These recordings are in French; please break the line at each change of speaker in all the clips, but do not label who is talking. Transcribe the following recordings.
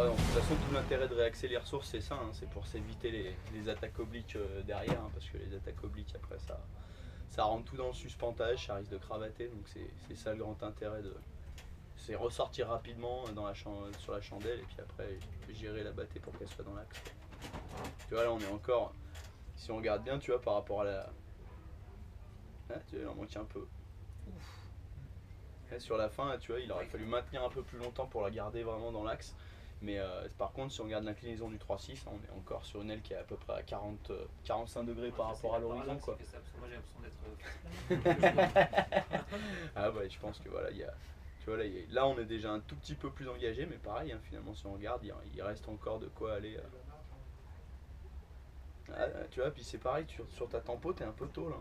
Ouais, de toute façon, tout l'intérêt de réaxer les ressources, c'est ça, hein, c'est pour s'éviter les attaques obliques derrière, hein, parce que les attaques obliques, après, ça rentre tout dans le suspentage, ça risque de cravater, donc c'est ça le grand intérêt de. C'est ressortir rapidement sur la chandelle, et puis après, gérer la battée pour qu'elle soit dans l'axe. Tu vois, là, on est encore. Si on regarde bien, tu vois, par rapport à la. Ah, tu vois, il en manque un peu. Et sur la fin, là, tu vois, il aurait fallu maintenir un peu plus longtemps pour la garder vraiment dans l'axe. Mais par contre, si on regarde l'inclinaison du 3-6, on est encore sur une aile qui est à peu près à 45 degrés par rapport à l'horizon, quoi.
Ça, parce que moi j'ai l'impression d'être.
Ah ouais, je pense que voilà, tu vois, là, on est déjà un tout petit peu plus engagé, mais pareil, hein, finalement, si on regarde, il reste encore de quoi aller. Ah, tu vois, puis c'est pareil, sur ta tempo, t'es un peu tôt là.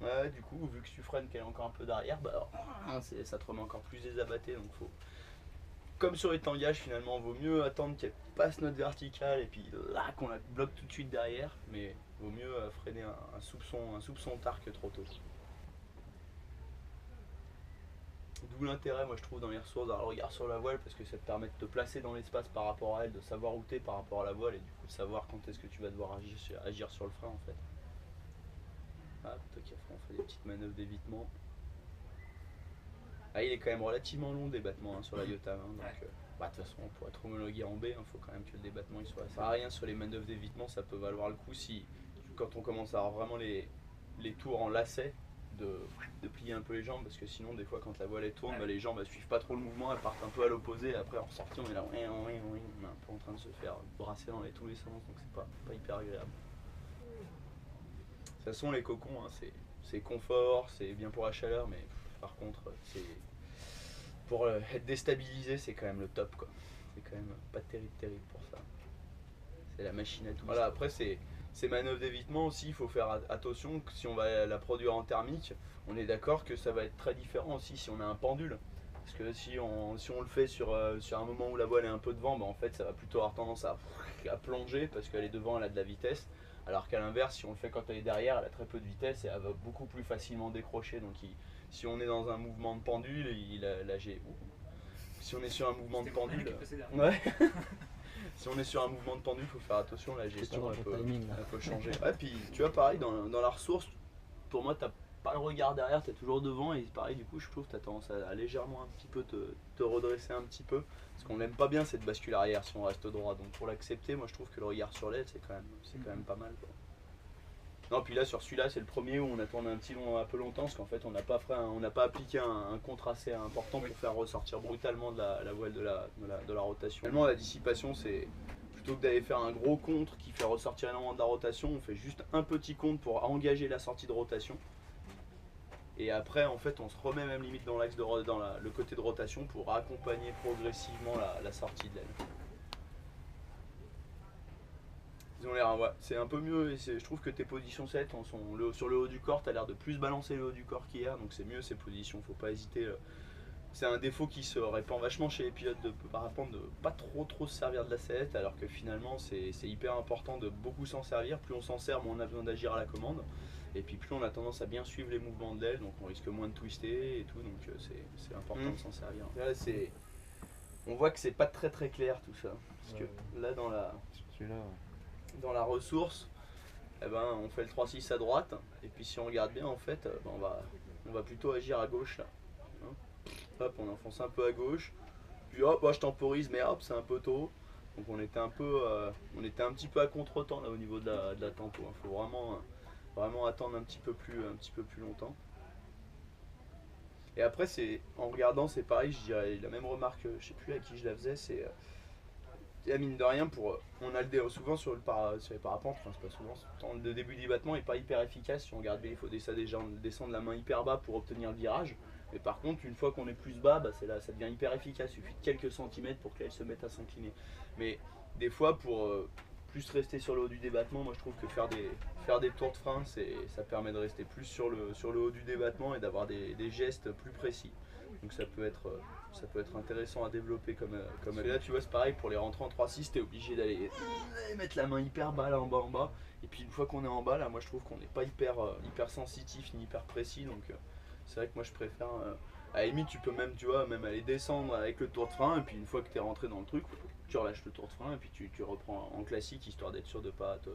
Ouais, du coup, vu que tu freines qu'elle est encore un peu derrière, bah, ça te remet encore plus des abattés, donc faut. Comme sur les tangages, finalement, vaut mieux attendre qu'elle passe notre verticale et puis là qu'on la bloque tout de suite derrière, mais vaut mieux freiner un soupçon tard que trop tôt. D'où l'intérêt, moi je trouve, dans les ressources, d'avoir le regard sur la voile, parce que ça te permet de te placer dans l'espace par rapport à elle, de savoir où t'es par rapport à la voile, et du coup de savoir quand est-ce que tu vas devoir agir sur le frein en fait. Ah, toc à fond, on fait des petites manœuvres d'évitement. Ah, il est quand même relativement long le débattement, hein, sur la Yota, hein, donc de toute façon pour être homologué en B, il faut quand même que le débattement il soit assez. Pas rien sur les manœuvres d'évitement, ça peut valoir le coup si quand on commence à avoir vraiment les tours en lacet, de plier un peu les jambes, parce que sinon des fois quand la voile elle tourne, bah, les jambes elles suivent pas trop le mouvement, elles partent un peu à l'opposé, et après en ressortie on est là, on est un peu en train de se faire brasser dans tous les sens, donc c'est pas hyper agréable. De toute façon les cocons, hein, c'est confort, c'est bien pour la chaleur, mais par contre c'est pour être déstabilisé, c'est quand même le top, quoi. C'est quand même pas terrible pour ça. C'est la machine à tout. Voilà, après ces manœuvres d'évitement aussi, il faut faire attention que si on va la produire en thermique, on est d'accord que ça va être très différent aussi si on a un pendule. Parce que si on le fait sur un moment où la voile est un peu devant, bah en fait ça va plutôt avoir tendance à plonger parce qu'elle est devant, elle a de la vitesse. Alors qu'à l'inverse, si on le fait quand elle est derrière, elle a très peu de vitesse et elle va beaucoup plus facilement décrocher. Donc si on est dans un mouvement de pendule, si on est sur un mouvement de pendule. Ouais. Si on est sur un mouvement de pendule, il faut faire attention, la gestion elle peut changer. Ouais, puis tu vois, pareil, dans la ressource, pour moi, t'as pas le regard derrière, t'es toujours devant, et pareil, du coup, je trouve que t'as tendance à légèrement un petit peu te redresser un petit peu, parce qu'on n'aime pas bien cette bascule arrière si on reste droit. Donc pour l'accepter, moi je trouve que le regard sur l'aile, c'est quand même pas mal, quoi. Non, puis là sur celui-là, c'est le premier où on a tourné un peu longtemps, parce qu'en fait on n'a pas appliqué un contre assez important pour faire ressortir brutalement de la voile de la rotation. Finalement, la dissipation, c'est plutôt que d'aller faire un gros contre qui fait ressortir énormément de la rotation, on fait juste un petit contre pour engager la sortie de rotation. Et après, en fait, on se remet même limite dans l'axe le côté de rotation pour accompagner progressivement la sortie de l'aile. Ils ont l'air, ouais, c'est un peu mieux, et je trouve que tes positions 7 sur le haut du corps, tu as l'air de plus balancer le haut du corps qu'hier, donc c'est mieux ces positions, faut pas hésiter. C'est un défaut qui se répand vachement chez les pilotes par rapport de pas trop se servir de la sellette, alors que finalement c'est hyper important de beaucoup s'en servir. Plus on s'en sert, moins on a besoin d'agir à la commande, et puis plus on a tendance à bien suivre les mouvements de l'aile, donc on risque moins de twister et tout, donc c'est important de s'en servir. Là, on voit que c'est pas très clair tout ça, parce que là dans la ressource, eh ben, on fait le 3-6 à droite, et puis si on regarde bien, en fait, on va plutôt agir à gauche là. Hein, hop, on enfonce un peu à gauche, puis hop, je temporise, mais hop, c'est un peu tôt. Donc on était un petit peu à contre-temps là au niveau de la tempo. Il faut vraiment attendre un petit peu plus longtemps. Et après, en regardant, c'est pareil, je dirais la même remarque, je sais plus à qui je la faisais, c'est mine de rien, on a souvent sur les parapentes, enfin c'est pas souvent, le début du battement est pas hyper efficace. Si on regarde bien, il faut descendre la main hyper bas pour obtenir le virage. Mais par contre, une fois qu'on est plus bas, bah, là, ça devient hyper efficace. Il suffit de quelques centimètres pour qu'elle se mette à s'incliner. Mais des fois, pour plus rester sur le haut du débattement, moi je trouve que faire des tours de frein, ça permet de rester plus sur le haut du débattement et d'avoir des gestes plus précis. Donc ça peut être intéressant à développer comme et là tu vois, c'est pareil, pour les rentrées en 3-6, t'es obligé d'aller mettre la main hyper bas là en bas, et puis une fois qu'on est en bas là, moi je trouve qu'on n'est pas hyper sensitif ni hyper précis, donc c'est vrai que moi je préfère à la limite tu peux même, tu vois, même aller descendre avec le tour de frein, et puis une fois que t'es rentré dans le truc, tu relâches le tour de frein et puis tu reprends en classique histoire d'être sûr de pas te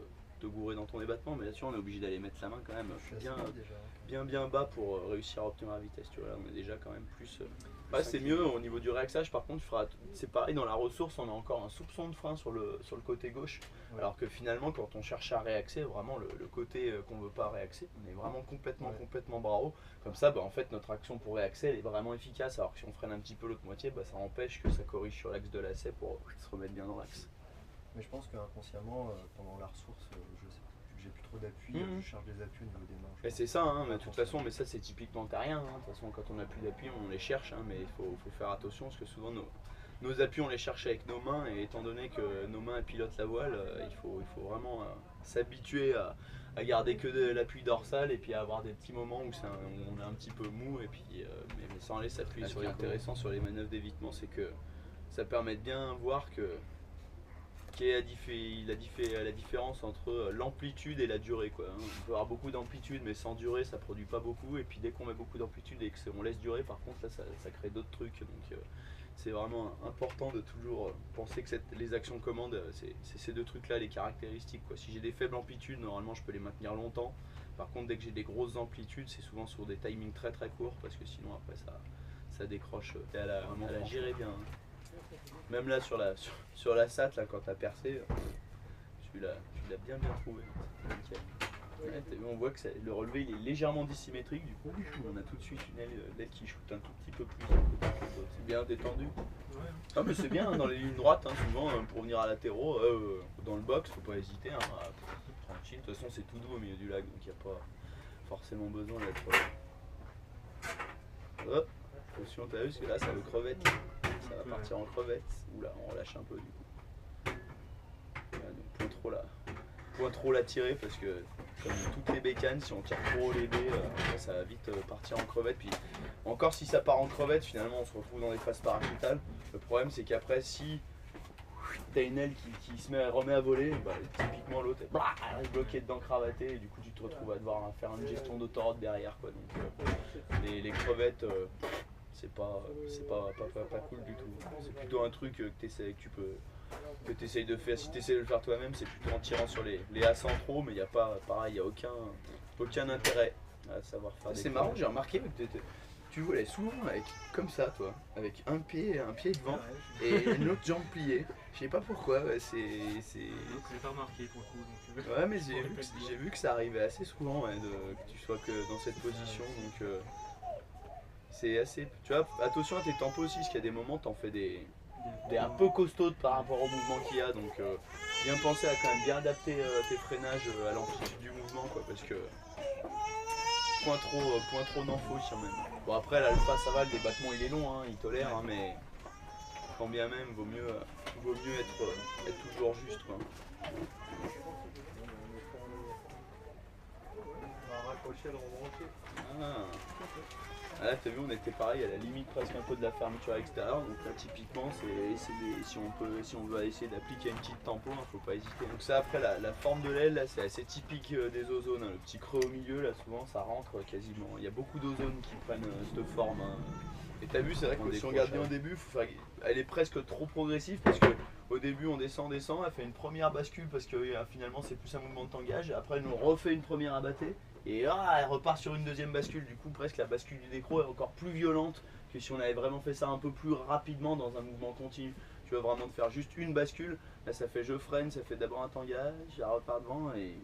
gourer dans ton débattement. Mais là-dessus, on est obligé d'aller mettre sa main quand même
Je suis
bien,
assez mal déjà.
bien bas pour réussir à obtenir la vitesse. Tu vois, là, on est déjà quand même plus. Ouais, c'est
incliné.
mieux au niveau du réaxage. Par contre, c'est pareil dans la ressource, on a encore un soupçon de frein sur le côté gauche.
Ouais.
Alors que finalement, quand on cherche à réaxer, vraiment le côté qu'on veut pas réaxer, on est vraiment complètement bras haut. Comme ça, bah, en fait, notre action pour réaxer, elle est vraiment efficace. Alors que si on freine un petit peu l'autre moitié, bah, ça empêche que ça corrige sur l'axe de lacet pour se remettre bien dans l'axe.
Mais je pense qu'inconsciemment, pendant la ressource, je sais, vu que j'ai plus trop d'appui,
Mhm.
je charge des appuis au niveau des mains.
Et c'est ça, hein, mais de toute façon, mais ça c'est typiquement terrien. Hein. De toute façon, quand on n'a plus d'appui, on les cherche, hein, mais il faut faire attention parce que souvent nos appuis, on les cherche avec nos mains, et étant donné que nos mains pilotent la voile, il faut vraiment s'habituer à garder que de l'appui dorsal et puis à avoir des petits moments où on est un petit peu mou, et puis, mais sans aller s'appuyer sur les commandes. Ce qui est intéressant sur les manœuvres d'évitement, c'est que ça permet de bien voir quelle est la différence entre l'amplitude et la durée, quoi. On peut avoir beaucoup d'amplitude mais sans durée ça produit pas beaucoup, et puis dès qu'on met beaucoup d'amplitude et qu'on laisse durer, par contre là ça crée d'autres trucs. Donc c'est vraiment important de toujours penser que les actions commandes, c'est ces deux trucs là les caractéristiques, quoi. Si j'ai des faibles amplitudes, normalement je peux les maintenir longtemps. Par contre dès que j'ai des grosses amplitudes, c'est souvent sur des timings très courts, parce que sinon après ça décroche. Et elle a géré bien, hein. Même là sur la SAT, là, quand t'as percé, tu l'as bien trouvé. Nickel. Ouais, t'as vu, on voit que le relevé il est légèrement dissymétrique, du coup on a tout de suite une aile qui shoot un tout petit peu plus d'un côté que l'autre. C'est bien détendu.
Ouais.
Ah mais c'est bien, hein, dans les lignes droites, hein, souvent pour venir à latéraux, dans le box, faut pas hésiter, hein, tranquille. De toute façon c'est tout doux au milieu du lac, donc il n'y a pas forcément besoin d'être... Hop, attention, t'as vu, parce que là ça veut crevette. Ça va partir en crevette. Oula, on relâche un peu du coup. Voilà, donc point trop la tirer, parce que comme toutes les bécanes, si on tire trop les baies, ça va vite partir en crevette. Puis encore si ça part en crevette, finalement on se retrouve dans des phases parachutales. Le problème c'est qu'après, si t'as une aile qui remet à voler, bah, typiquement l'autre elle reste bloquée dedans, cravatée, et du coup tu te retrouves à devoir faire une gestion d'autoroute derrière, quoi. Donc les crevettes, c'est pas cool du tout. C'est plutôt un truc que tu essayes de faire. Si tu essayes de le faire toi-même, c'est plutôt en tirant sur les as centraux, mais il n'y a pas, pareil, il n'y a aucun intérêt à savoir faire. C'est marrant, j'ai remarqué que tu volais souvent comme ça, toi, avec un pied devant et une autre jambe pliée. Je sais pas pourquoi, ouais,
J'ai pas remarqué pour le coup. Donc,
ouais, mais j'ai vu que ça arrivait assez souvent, ouais, que tu sois que dans cette position, donc c'est assez. Tu vois, attention à tes tempos aussi, parce qu'il y a des moments, t'en fais des un peu costaudes par rapport au mouvement qu'il y a, donc bien penser à quand même bien adapter tes freinages à l'amplitude du mouvement, quoi, parce que point trop n'en faut quand même. Bon, après l'alpha ça va, le débattement il est long, hein, il tolère, hein, mais quand bien même vaut mieux être toujours juste, quoi.
on va raccrocher le rebrancher.
Ah, là t'as vu, on était pareil à la limite presque un peu de la fermeture extérieure, donc là typiquement si on veut essayer d'appliquer une petite tempo, hein, faut pas hésiter. Donc ça, après la forme de l'aile là, c'est assez typique des ozones, hein. Le petit creux au milieu là, souvent ça rentre quasiment. Il y a beaucoup d'ozones qui prennent cette forme, hein. Et t'as vu, c'est vrai que si on regarde bien au début, elle est presque trop progressive, parce que au début on descend, elle fait une première bascule parce que finalement c'est plus un mouvement de tangage, après elle nous refait une première abattée, et là elle repart sur une deuxième bascule. Du coup presque la bascule du décro est encore plus violente que si on avait vraiment fait ça un peu plus rapidement dans un mouvement continu. Tu vois, vraiment de faire juste une bascule, là ça fait je freine, ça fait d'abord un tangage, je repars devant, et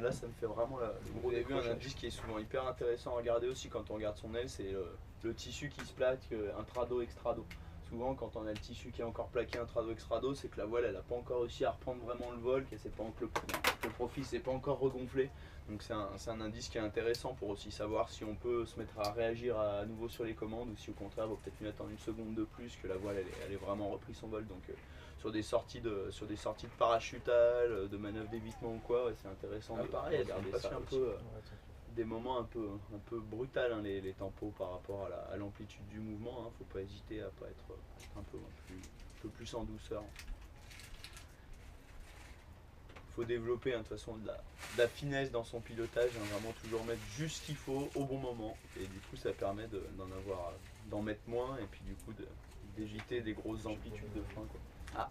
là ça me fait vraiment le gros décrochage. Un indice qui est souvent hyper intéressant à regarder aussi quand on regarde son aile, c'est le tissu qui se plaque intrado-extrado. Souvent quand on a le tissu qui est encore plaqué intrado-extrado, c'est que la voile elle n'a pas encore réussi à reprendre vraiment le vol, que le profil s'est pas encore regonflé. Donc c'est un indice qui est intéressant pour aussi savoir si on peut se mettre à réagir à nouveau sur les commandes, ou si au contraire il vaut peut-être mieux attendre une seconde de plus, que la voile elle est vraiment repris son vol. Donc sur des sorties de parachutales, de manœuvres d'évitement ou quoi, ouais, c'est intéressant de regarder ça un peu. Des moments un peu brutales, hein, les tempos par rapport à l'amplitude du mouvement, hein. Faut pas hésiter à pas être un peu plus en douceur. Faut développer, hein, de toute façon de la finesse dans son pilotage, hein, vraiment toujours mettre juste ce qu'il faut au bon moment, et du coup ça permet d'en mettre moins, et puis du coup d'éviter des grosses amplitudes de frein, quoi. Ah.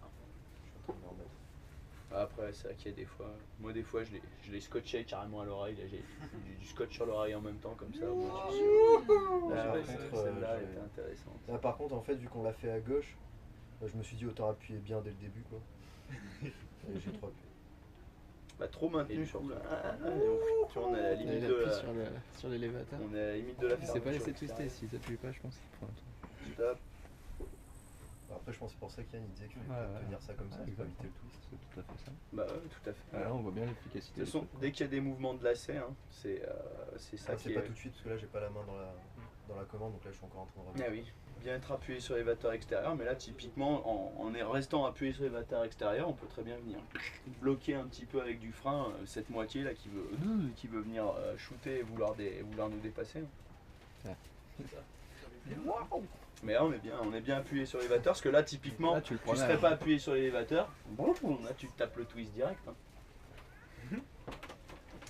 Après, c'est vrai qu'il y a des fois, moi des fois je les scotchais carrément à l'oreille, là j'ai du scotch sur l'oreille en même temps comme ça. Moi, je suis sûr.
Là,
Là,
par
ouais,
contre,
celle-là
j'ai-
était intéressante.
Là, par contre, en fait, vu qu'on l'a fait à gauche, je me suis dit autant appuyer bien dès le début, quoi. Et j'ai trop appuyé.
Bah trop maintenu
Et
sur
du coup,
le.
là,
Tu vois, on est à la limite
Il
de
appuie
la.
sur l'élévateur.
On est à la limite de la
Il s'est pas laissé
fermeture
twister, s'il t'appuie pas, je pense qu'il prend un truc.
extérieure. Stop.
Après, je pense que c'est pour ça qu'Yann il disait qu'il fallait
Ouais,
peut-être
ouais.
tenir ça comme ça,
Ouais,
pour
exact.
éviter le twist.
C'est tout à fait ça.
Bah ouais, tout à fait.
Là, on voit bien
De
l'efficacité.
toute façon, dès qu'il y a des mouvements de lacet, hein, c'est ça
Ah,
qui
c'est
est.
pas tout de suite, parce que là, j'ai pas la main dans la commande, donc là, je suis encore en train de
Ah oui, bien être appuyé sur l'élévateur extérieur, mais là typiquement en restant appuyé sur l'élévateur extérieur, on peut très bien venir bloquer un petit peu avec du frein cette moitié là qui veut venir shooter et vouloir nous dépasser. Mais là on est bien appuyé sur l'élévateur, parce que là typiquement
Là, tu le
tu
prends
serais pas appuyé sur l'élévateur, là tu te tapes le twist direct. Hein.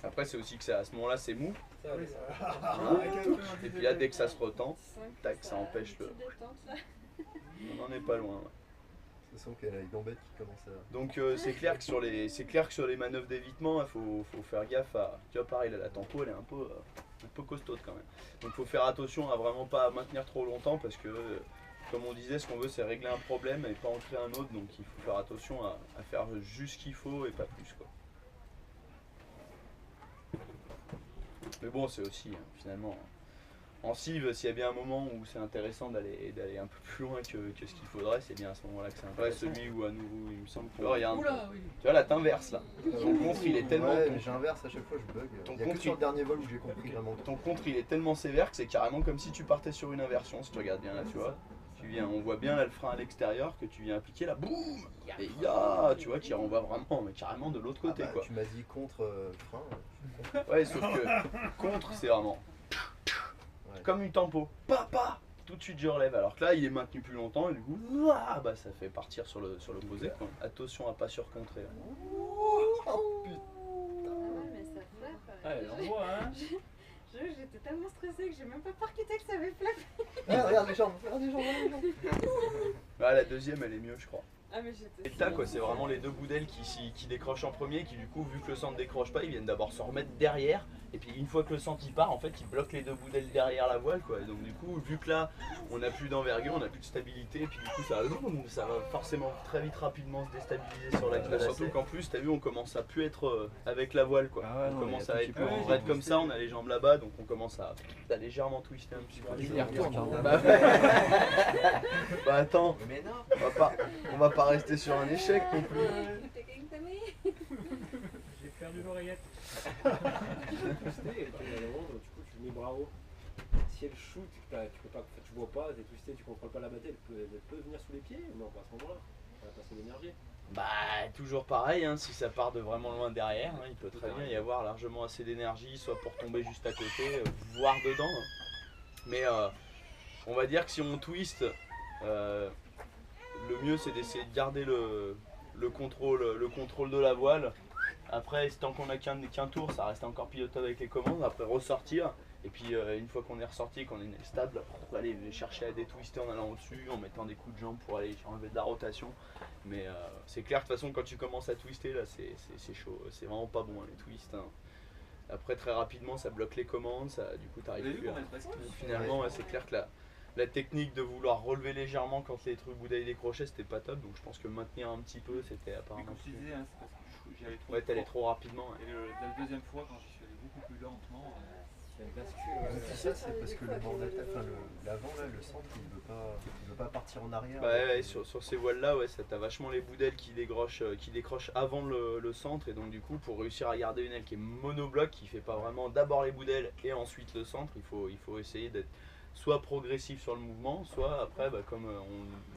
Après c'est aussi que à ce moment-là c'est mou. Et puis là, dès que ça se retend, tac, ça empêche le. On n'en est pas loin. Ouais.
toute façon, qu'il y a la gambette qui commence à.
Donc c'est clair que sur les manœuvres d'évitement, il faut faire gaffe à. Tu vois, pareil, là, la tempo, elle est un peu costaude quand même. Donc il faut faire attention à vraiment pas maintenir trop longtemps parce que, comme on disait, ce qu'on veut, c'est régler un problème et pas en créer un autre. Donc il faut faire attention à faire juste ce qu'il faut et pas plus, quoi. Mais bon, c'est aussi finalement en civ, s'il y a bien un moment où c'est intéressant d'aller un peu plus loin que ce qu'il faudrait, c'est bien à ce moment-là que c'est intéressant. Celui où à nouveau, il me semble que regarde.
Oula, oui.
Tu vois là, t'inverses là. Ton contre, il est tellement
Ouais, mais j'inverse à chaque fois, je bug.
Ton
Il y a que
compte,
sur le dernier vol où j'ai compris vraiment.
ton contre, il est tellement sévère que c'est carrément comme si tu partais sur une inversion. Si tu regardes bien là, tu vois. Tu viens, on voit bien là le frein à l'extérieur que tu viens appliquer là, boum. Et tu vois, qui renvoie vraiment, mais carrément de l'autre côté,
Ah bah,
quoi.
Tu m'as dit contre frein.
Ouais, sauf que contre, c'est vraiment
Ouais.
comme une tempo. Papa, tout de suite je relève. Alors que là, il est maintenu plus longtemps et du coup, bah ça fait partir sur l'opposé, quoi. Attention à pas surcontrer. Là.
Oh putain.
Ouais, mais ça flappe.
Ah, elle envoie, hein.
J'étais tellement stressée que j'ai même pas percuté que ça avait flappé.
Ah, regarde les jambes, regarde les jambes, regarde les jambes.
Ah, la deuxième, elle est mieux, je crois.
Ah, mais j'étais.
Et là, quoi, c'est vraiment les deux boudelles qui décrochent en premier, qui du coup, vu que le centre décroche pas, ils viennent d'abord se remettre derrière. Et puis une fois que le centre il part, en fait, ils bloquent les deux boudelles derrière la voile, quoi. Et donc du coup, vu que là, on n'a plus d'envergure, on n'a plus de stabilité, et puis du coup, ça va forcément très vite, rapidement se déstabiliser sur l'axe. Surtout qu'en plus, t'as vu, on commence à plus être avec la voile, quoi.
Ah ouais,
On
non,
commence
il y a
à
tout
être
qui
plus
peut
en
bouger.
raid comme ça, on a les jambes là-bas, donc on commence à légèrement twister un petit peu.
Il y retourne, hein.
Bah, bah attends,
Mais non.
on va pas rester sur un échec non plus.
J'ai perdu l'oreillette.
Twisté et tu vas le rendre, du coup tu mets bras haut. Si elle shoot, tu peux pas, tu vois pas, t'es twisté, tu contrôles pas la bataille, elle peut venir sous les pieds ou non, pas à ce moment-là. Elle va passer l'énergie.
Bah toujours pareil, hein, si ça part de vraiment loin derrière, hein, il peut très bien y avoir largement assez d'énergie, soit pour tomber juste à côté, voire dedans. Hein. Mais on va dire que si on twist, le mieux c'est d'essayer de garder le contrôle de la voile. Après, tant qu'on a qu'un tour, ça reste encore pilotable avec les commandes. Après, ressortir. Et puis, une fois qu'on est ressorti, qu'on est stable, on va aller chercher à détwister en allant au-dessus, en mettant des coups de jambe pour aller enlever de la rotation. Mais c'est clair, de toute façon, quand tu commences à twister, là, c'est chaud. C'est vraiment pas bon, hein, les twists. Hein. Après, très rapidement, ça bloque les commandes. Du coup,
Vous
t'arrives
avez vu
plus à...
comment elle presque.
Finalement, ouais, c'est clair que la technique de vouloir relever légèrement quand les trucs bouteilles décrochaient, c'était pas top. Donc je pense que maintenir un petit peu, c'était
Mais
apparemment
comme je
plus...
disais, hein, c'est parce que j'y allais trop.
Ouais, t'allais
fort.
trop rapidement. Ouais.
Et la deuxième fois, quand j'y suis allé beaucoup plus lentement,
Il y a une bascule.
Tout ça, c'est parce que le bordel, enfin l'avant là, le centre, il veut pas partir en arrière.
Bah ouais, sur ces voiles là, ouais, t'as vachement les boudelles qui décrochent avant le centre. Et donc du coup, pour réussir à garder une aile qui est monobloc, qui fait pas vraiment d'abord les boudelles et ensuite le centre, il faut essayer d'être soit progressif sur le mouvement, soit après, bah, comme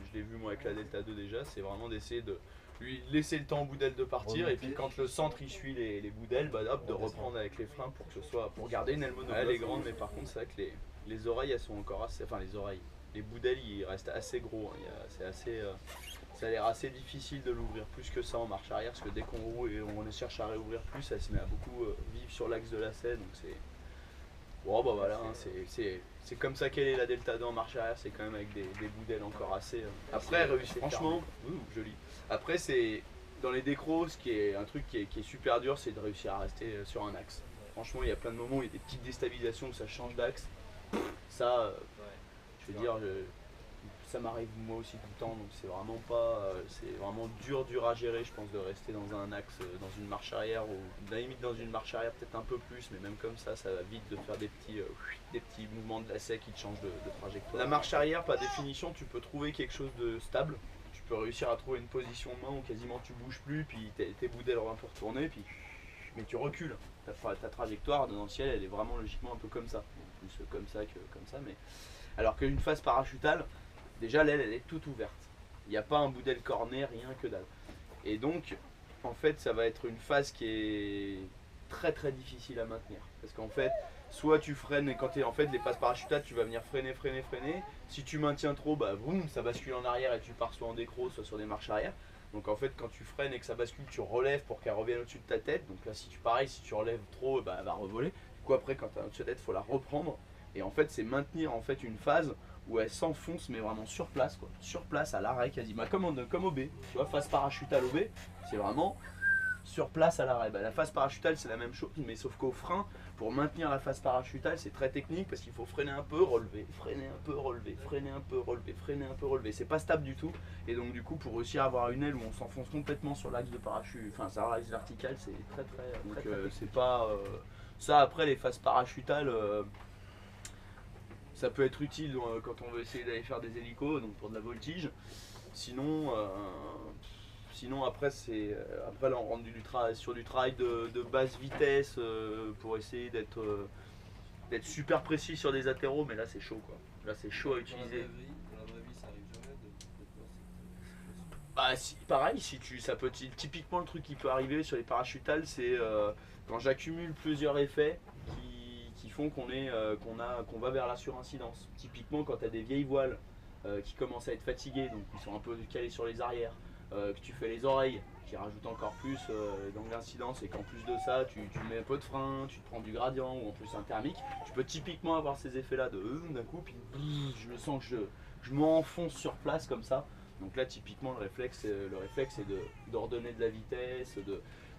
je l'ai vu moi avec la Delta 2 déjà, c'est vraiment d'essayer de lui laisser le temps aux boudelles de partir, et puis quand le centre il suit les boudelles, bah, hop, de reprendre avec les freins pour que ce soit, pour garder une aile monobloc. Elle est grande, mais par contre c'est vrai que les oreilles elles sont encore assez, enfin les oreilles, les boudelles ils restent assez gros, hein. C'est assez, ça a l'air assez difficile de l'ouvrir plus que ça en marche arrière, parce que dès qu'on roule et on cherche à réouvrir plus, elle se met à beaucoup vivre sur l'axe de lacet, donc c'est... Bon bah voilà, hein, c'est comme ça qu'elle est la Delta 2 en marche arrière, c'est quand même avec des boudelles encore assez... Après réussi, franchement, joli. Après c'est dans les décros, ce qui est un truc qui est super dur, c'est de réussir à rester sur un axe. Franchement, il y a plein de moments où il y a des petites déstabilisations où ça change d'axe. Ça, je veux dire, ça m'arrive moi aussi tout le temps, donc c'est vraiment pas, c'est vraiment dur à gérer, je pense, de rester dans un axe, dans une marche arrière, ou à la limite dans une marche arrière peut-être un peu plus, mais même comme ça va vite de faire des petits mouvements de lacet qui te changent de trajectoire. La marche arrière, par définition, tu peux trouver quelque chose de stable. Tu peux réussir à trouver une position de main où quasiment tu bouges plus, puis tes boudelles vont un peu retourner, puis mais tu recules. Ta trajectoire dans le ciel, elle est vraiment logiquement un peu comme ça, plus comme ça que comme ça. Mais alors qu'une phase parachutale, déjà l'aile elle est toute ouverte. Il n'y a pas un boudel corné, rien que dalle. Et donc, en fait, ça va être une phase qui est très difficile à maintenir, parce qu'en fait, soit tu freines et quand tu es en fait les phases parachutales, tu vas venir freiner. Si tu maintiens trop, bah boum, ça bascule en arrière et tu pars soit en décro, soit sur des marches arrière. Donc en fait, quand tu freines et que ça bascule, tu relèves pour qu'elle revienne au-dessus de ta tête. Donc là, si tu relèves trop, bah, elle va revoler. Du coup, après, quand tu as au-dessus de ta tête, il faut la reprendre. Et en fait, c'est maintenir en fait une phase où elle s'enfonce, mais vraiment sur place, quoi. Sur place, à l'arrêt quasiment. Comme au B. Tu vois, phase parachutale au B, c'est vraiment sur place à l'arrêt. Bah, la phase parachutale, c'est la même chose, mais sauf qu'au frein, pour maintenir la phase parachutale, c'est très technique parce qu'il faut freiner un peu, relever, freiner un peu, relever, freiner un peu, relever, freiner un peu, relever. C'est pas stable du tout. Et donc, du coup, pour réussir à avoir une aile où on s'enfonce complètement sur l'axe de parachute, enfin, sur l'axe vertical, c'est très c'est pas. Ça, après, les phases parachutales. Ça peut être utile quand on veut essayer d'aller faire des hélicos, donc pour de la voltige. Sinon après là on rentre sur du travail de basse vitesse pour essayer d'être super précis sur des atterros, mais là c'est chaud quoi. Là c'est chaud à utiliser.
Dans la vraie vie, ça arrive jamais d'être dans cette
Bah si, pareil, ça peut typiquement le truc qui peut arriver sur les parachutales, c'est quand j'accumule plusieurs effets qui font qu'on va vers la surincidence. Typiquement quand tu as des vieilles voiles qui commencent à être fatiguées, donc qui sont un peu calées sur les arrières, que tu fais les oreilles, qui rajoutent encore plus d'angle d'incidence, et qu'en plus de ça tu mets un peu de frein, tu te prends du gradient ou en plus un thermique, tu peux typiquement avoir ces effets là d'un coup, puis je me sens que je m'enfonce sur place comme ça. Donc là typiquement le réflexe c'est d'ordonner de la vitesse,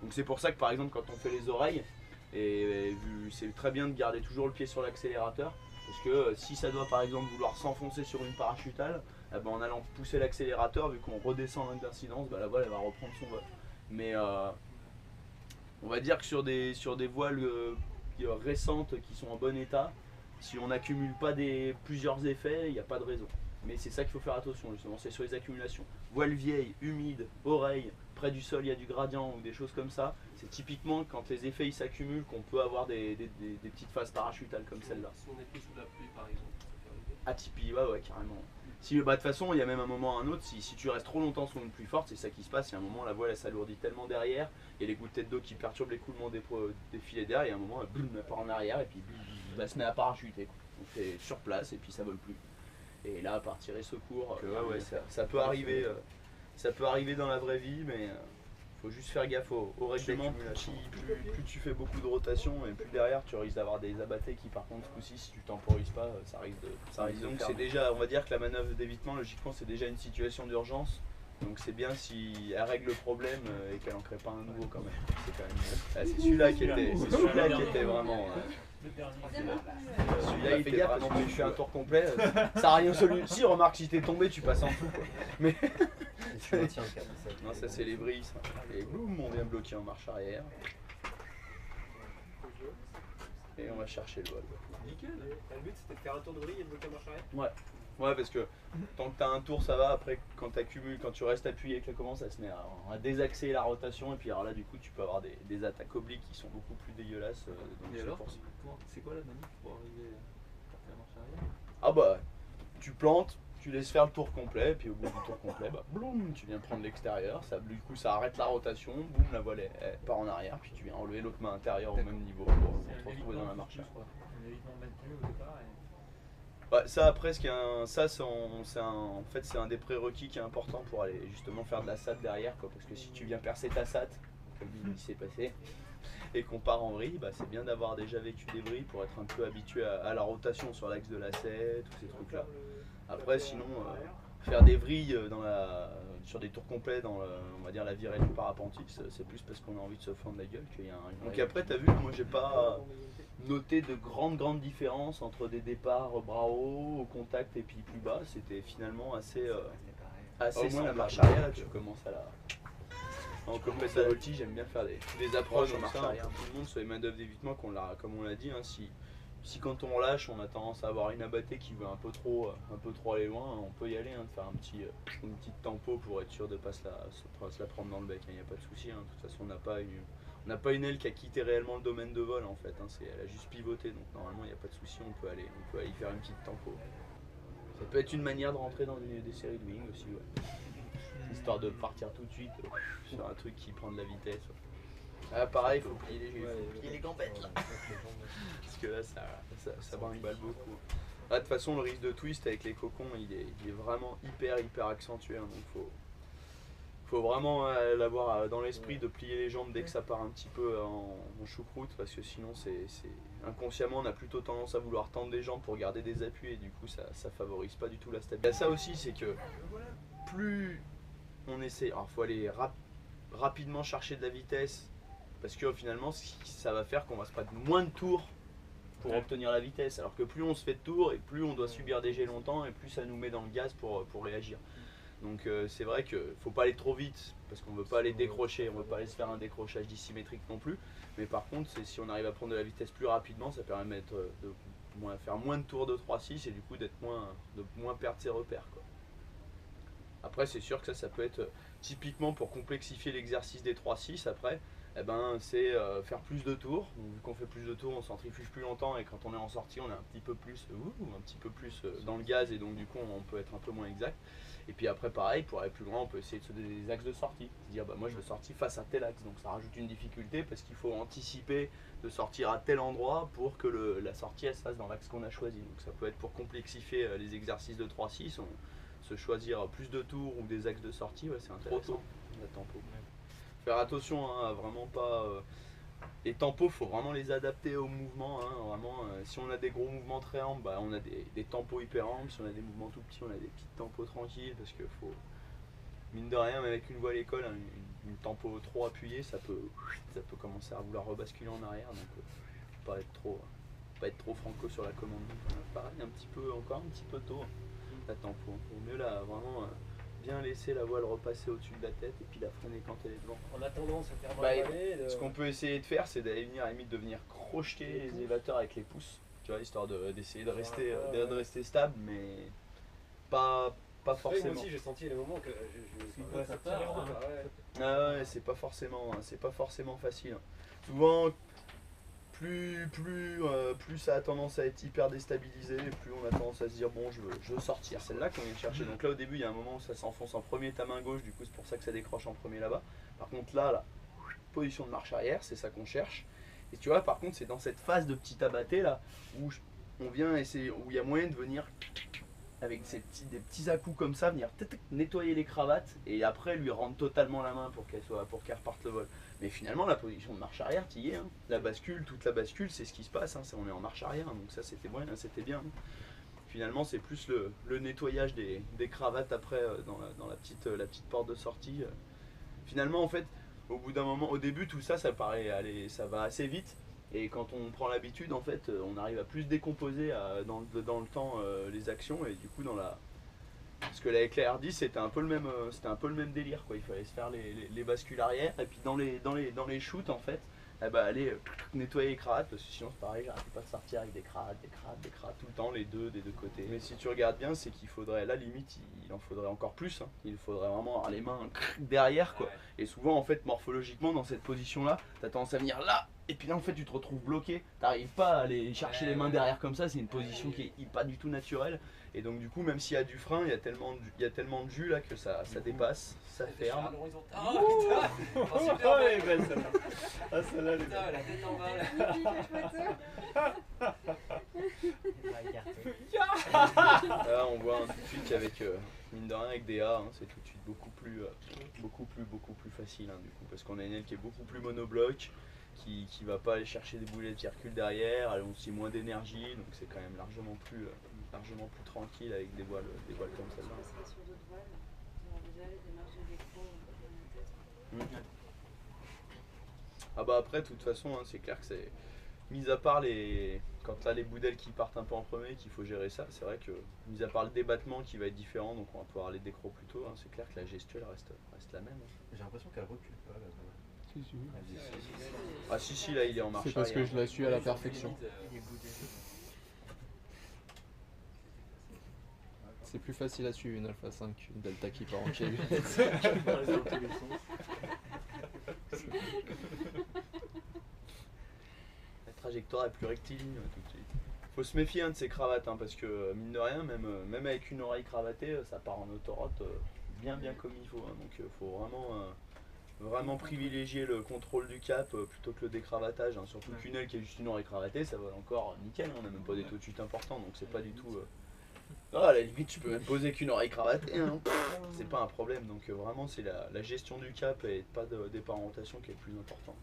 donc c'est pour ça que par exemple quand on fait les oreilles, c'est très bien de garder toujours le pied sur l'accélérateur, parce que si ça doit par exemple vouloir s'enfoncer sur une parachutale, en allant pousser l'accélérateur, vu qu'on redescend l'angle d'incidence, la voile elle va reprendre son vol. Mais on va dire que sur des voiles récentes qui sont en bon état, si on n'accumule pas plusieurs effets, il n'y a pas de raison. Mais c'est ça qu'il faut faire attention justement, c'est sur les accumulations. Voile vieille, humide, oreille, près du sol il y a du gradient ou des choses comme ça, c'est typiquement quand les effets s'accumulent qu'on peut avoir des petites phases parachutales comme celle-là.
Si on est plus sous la pluie par exemple, ça peut arriver.
Atypique, ouais carrément. De toute façon, il y a même un moment ou un autre, si tu restes trop longtemps sous une pluie forte, c'est ça qui se passe. Il y a un moment, la voile elle s'alourdit tellement derrière, il y a les gouttelettes d'eau qui perturbent l'écoulement des filets d'air, et à un moment, elle part en arrière et puis elle se met à parachuter. Donc c'est sur place et puis ça vole plus. Et là, à partir des secours, ça peut arriver. Ça peut arriver dans la vraie vie, mais faut juste faire gaffe au règlement. Plus tu fais beaucoup de rotation et plus derrière tu risques d'avoir des abattés qui par contre ce coup-ci si tu temporises pas ça risque de donc c'est déjà, on va dire que la manœuvre d'évitement logiquement c'est déjà une situation d'urgence, donc c'est bien si elle règle le problème et qu'elle en crée pas un nouveau quand même. C'est quand même c'est celui-là qui était vraiment
Le dernier.
celui-là il fait gaffe parce que tu fais un tour complet, ça a rien si remarque si t'es tombé tu passes en dessous quoi. Mais
Et tu maintiens le cap.
non, ça c'est les brilles, ça. Et boum, on vient bloquer en marche arrière. Et on va chercher le vol.
Nickel. Le but c'était de faire un tour de vrille et de bloquer en marche arrière.
Ouais, parce que tant que t'as un tour, ça va. Après, quand t'accumules, quand tu restes appuyé avec la commande, ça se met à désaxer la rotation. Et puis alors là, du coup, tu peux avoir des attaques obliques qui sont beaucoup plus dégueulasses. Donc
Et
c'est
alors,
pour ça.
c'est quoi la manip pour arriver à faire la marche arrière?
Ah bah, tu plantes, tu laisses faire le tour complet, et puis au bout du tour complet, bah, boum, tu viens prendre l'extérieur, du coup ça arrête la rotation, boum, la voile elle part en arrière, puis tu viens enlever l'autre main intérieure au même niveau pour te retrouver dans la marche.
Un évitement maintenu au départ.
Bah, ça après, en fait c'est un des prérequis qui est important pour aller justement faire de la SAT derrière, quoi, parce que si tu viens percer ta SAT, comme il s'est passé, et qu'on part en vrille, bah, c'est bien d'avoir déjà vécu des vrilles pour être un peu habitué à la rotation sur l'axe de lacet, tous ces trucs là. Après sinon, faire des vrilles sur des tours complets dans on va dire la virée du parapentiste, c'est plus parce qu'on a envie de se fendre la gueule qu'il y a un. Donc après t'as vu, moi j'ai pas noté de grandes différences entre des départs bras hauts, au contact et puis plus bas. C'était finalement assez
Au moins la
semblable.
marche arrière, là,
tu commences à la. En compète à voltige, j'aime bien faire des approches
en
comme
marche
ça,
arrière.
tout le monde sur les main d'œuvre d'évitement, comme on l'a dit. Hein, si quand on lâche, on a tendance à avoir une abattée qui veut un peu trop aller loin, on peut y aller, hein, de faire une petite tempo pour être sûr de ne pas se la prendre dans le bec. Il n'y a pas de souci. Hein. De toute façon, on n'a pas une aile qui a quitté réellement le domaine de vol en fait. Hein. Elle a juste pivoté, donc normalement il n'y a pas de souci. On peut aller y faire une petite tempo. Ça peut être une manière de rentrer dans des séries de wing aussi, ouais. Histoire de partir tout de suite sur un truc qui prend de la vitesse. Ah, pareil, il faut plier les gambettes là. Parce que là, ça brinque-balle beaucoup. Là, de toute façon, le risque de twist avec les cocons, il est vraiment hyper accentué. Hein, donc, faut vraiment l'avoir dans l'esprit de plier les jambes dès que ça part un petit peu en choucroute. Parce que sinon, inconsciemment, on a plutôt tendance à vouloir tendre les jambes pour garder des appuis. Et du coup, ça favorise pas du tout la stabilité. Il y a ça aussi, c'est que plus on essaie. Alors, il faut aller rapidement chercher de la vitesse. Parce que finalement, ça va faire qu'on va se prendre moins de tours pour obtenir la vitesse. Alors que plus on se fait de tours et plus on doit subir des jets longtemps et plus ça nous met dans le gaz pour réagir. Donc c'est vrai qu'il ne faut pas aller trop vite parce qu'on ne veut pas aller décrocher, on ne veut pas aller se faire un décrochage dissymétrique non plus. Mais par contre, si on arrive à prendre de la vitesse plus rapidement, ça permet de faire moins de tours de 3-6 et du coup de moins perdre ses repères, quoi. Après, c'est sûr que ça peut être typiquement pour complexifier l'exercice des 3-6 après. Eh ben, c'est faire plus de tours. Donc, vu qu'on fait plus de tours, on centrifuge plus longtemps et quand on est en sortie, on est un petit peu plus dans le gaz et donc du coup on peut être un peu moins exact. Et puis après pareil, pour aller plus loin, on peut essayer de se donner des axes de sortie. Se dire bah moi je veux sortir face à tel axe, donc ça rajoute une difficulté parce qu'il faut anticiper de sortir à tel endroit pour que la sortie elle se fasse dans l'axe qu'on a choisi. Donc ça peut être pour complexifier les exercices de 3-6, se choisir plus de tours ou des axes de sortie, ouais, c'est intéressant. La tempo. Faire attention à vraiment pas. Les tempos, faut vraiment les adapter au mouvement. Hein, vraiment, si on a des gros mouvements très amples, bah, on a des tempos hyper amples. Si on a des mouvements tout petits, on a des petites tempos tranquilles. Parce que faut. Mine de rien, mais avec une voile école, hein, une tempo trop appuyée, ça peut commencer à vouloir rebasculer en arrière. Donc, pas être trop franco sur la commande. Pareil, un petit peu tôt, la tempo. Vaut mieux là, vraiment. Bien laisser la voile repasser au-dessus de la tête et puis la freiner quand elle est devant.
On a tendance à faire
Bah,
mal.
Ce qu'on peut essayer de faire, c'est d'aller venir à la limite de venir crocheter les élévateurs avec les pouces, tu vois, histoire d'essayer de rester stable, mais pas forcément.
Moi aussi j'ai senti les moments que
ça part, hein.
Ah ouais, c'est pas forcément facile. Souvent, plus ça a tendance à être hyper déstabilisé, plus on a tendance à se dire bon je veux sortir. C'est là qu'on vient chercher. Donc là au début il y a un moment où ça s'enfonce en premier ta main gauche, du coup c'est pour ça que ça décroche en premier là-bas. Par contre là, position de marche arrière, c'est ça qu'on cherche. Et tu vois par contre c'est dans cette phase de petit abatté là où on vient essayer, où il y a moyen de venir avec des petits à-coups comme ça, venir nettoyer les cravates et après lui rendre totalement la main pour qu'elle reparte le vol. Mais finalement la position de marche arrière, tu y es, hein. Toute la bascule, c'est ce qui se passe, hein. On est en marche arrière, donc ça c'était bien. Finalement c'est plus le nettoyage des cravates après dans la petite porte de sortie. Finalement en fait, au bout d'un moment, au début tout ça ça va assez vite. Et quand on prend l'habitude, en fait, on arrive à plus décomposer dans le temps les actions et du coup parce que avec la R10 c'était un peu le même délire quoi. Il fallait se faire les bascules arrière et puis dans les shoots en fait, aller nettoyer les cravates parce que sinon c'est pareil, j'arrête pas de sortir avec des cravates tout le temps, des deux côtés. Mais si tu regardes bien, c'est qu'il faudrait, là limite il en faudrait encore plus, hein. Il faudrait vraiment avoir les mains derrière quoi. Et souvent en fait morphologiquement dans cette position là, t'as tendance à venir là. Et puis là en fait tu te retrouves bloqué, t'arrives pas à aller chercher les mains derrière comme ça, c'est une position qui est pas du tout naturelle. Et donc du coup même s'il y a du frein, il y a tellement de jus là que ça dépasse, ça ferme.
Oh, super elle est belle celle-là. Ah celle-là elle est
Putain, la tête en bas là.
Là on voit tout de suite qu'avec mine de rien avec des A, hein, c'est tout de suite beaucoup plus facile hein, du coup, parce qu'on a une aile qui est beaucoup plus monobloc, qui va pas aller chercher des boulets qui reculent derrière, elle a aussi moins d'énergie, donc c'est quand même largement largement plus tranquille avec des voiles comme
Je
celle-là.
passerai sur d'autres voiles. On a déjà les démarches de l'écran dans la tête.
Ah bah après, de toute façon, hein, c'est clair que c'est... Mis à part quand t'as les boudelles qui partent un peu en premier, qu'il faut gérer ça, c'est vrai que, mis à part le débattement qui va être différent, donc on va pouvoir les décro plus tôt, hein, c'est clair que la gestuelle reste la même. Hein.
J'ai l'impression qu'elle recule pas là.
Si, si.
Ah si, là il est en marche
C'est parce que
arrière.
je la suis à la perfection. C'est plus facile à suivre une Alpha 5 qu'une Delta qui part en KU.
Dans tous les sens.
La trajectoire est plus rectiligne tout de suite. Faut se méfier de ces cravates, hein, parce que mine de rien, même avec une oreille cravatée, ça part en autoroute bien comme il faut. Hein, donc faut vraiment privilégier le contrôle du cap plutôt que le décravatage. Hein, surtout qu'une aile qui a juste une oreille cravatée, ça va encore nickel. On n'a même pas des taux de chute importants, donc c'est pas du tout. À la limite, tu peux même poser qu'une oreille cravatée. Hein, c'est pas un problème. Donc vraiment, c'est la gestion du cap et pas des départ en rotation qui est le plus important.